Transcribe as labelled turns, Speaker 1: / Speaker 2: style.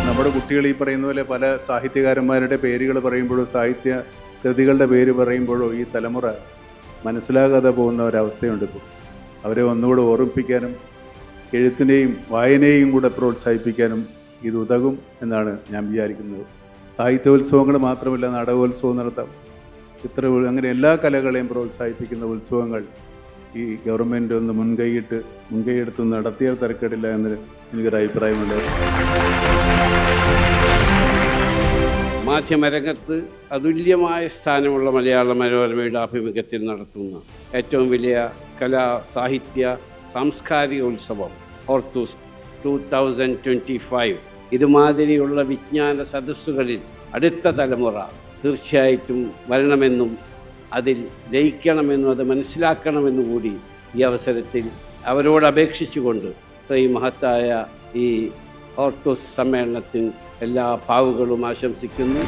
Speaker 1: നമ്മുടെ കുട്ടികൾ ഈ പറയുന്ന പോലെ പല സാഹിത്യകാരന്മാരുടെ പേരുകൾ പറയുമ്പോഴോ സാഹിത്യ കൃതികളുടെ പേര് പറയുമ്പോഴോ ഈ തലമുറ മനസ്സിലാകാതെ പോകുന്ന ഒരവസ്ഥയുണ്ട് ഇപ്പോൾ. അവരെ ഒന്നുകൂടെ ഓർമ്മിപ്പിക്കാനും എഴുത്തിനെയും വായനയെയും കൂടെ പ്രോത്സാഹിപ്പിക്കാനും ഇത് ഉതകും എന്നാണ് ഞാൻ വിചാരിക്കുന്നത്. സാഹിത്യോത്സവങ്ങൾ മാത്രമല്ല, നാടകോത്സവം നടത്താം. അങ്ങനെ എല്ലാ കലകളെയും പ്രോത്സാഹിപ്പിക്കുന്ന ഉത്സവങ്ങൾ ഈ ഗവൺമെൻറ് ഒന്ന് മുൻകൈയെടുത്ത് നടത്തിയാൽ തിരക്കേടില്ല എന്ന് എനിക്കൊരു അഭിപ്രായമുണ്ട്.
Speaker 2: മാധ്യമരംഗത്ത് അതുല്യമായ സ്ഥാനമുള്ള മലയാള മനോരമയുടെ ആഭിമുഖ്യത്തിൽ നടത്തുന്ന ഏറ്റവും വലിയ കലാ സാഹിത്യ സാംസ്കാരിക ഉത്സവം ഹോർത്തൂസ് 2025 ഇതുമാതിരിയുള്ള വിജ്ഞാന സദസ്സുകളിൽ അടുത്ത തലമുറ തീർച്ചയായിട്ടും വരണമെന്നും അതിൽ ലയിക്കണമെന്നും അത് മനസ്സിലാക്കണമെന്നും കൂടി ഈ അവസരത്തിൽ അവരോട് അപേക്ഷിച്ചുകൊണ്ട് ഇത്രയും മഹത്തായ ഈ ഹോർത്തൂസ് സമ്മേളനത്തിൽ എല്ലാ ഭാവുകളും ആശംസിക്കുന്നു.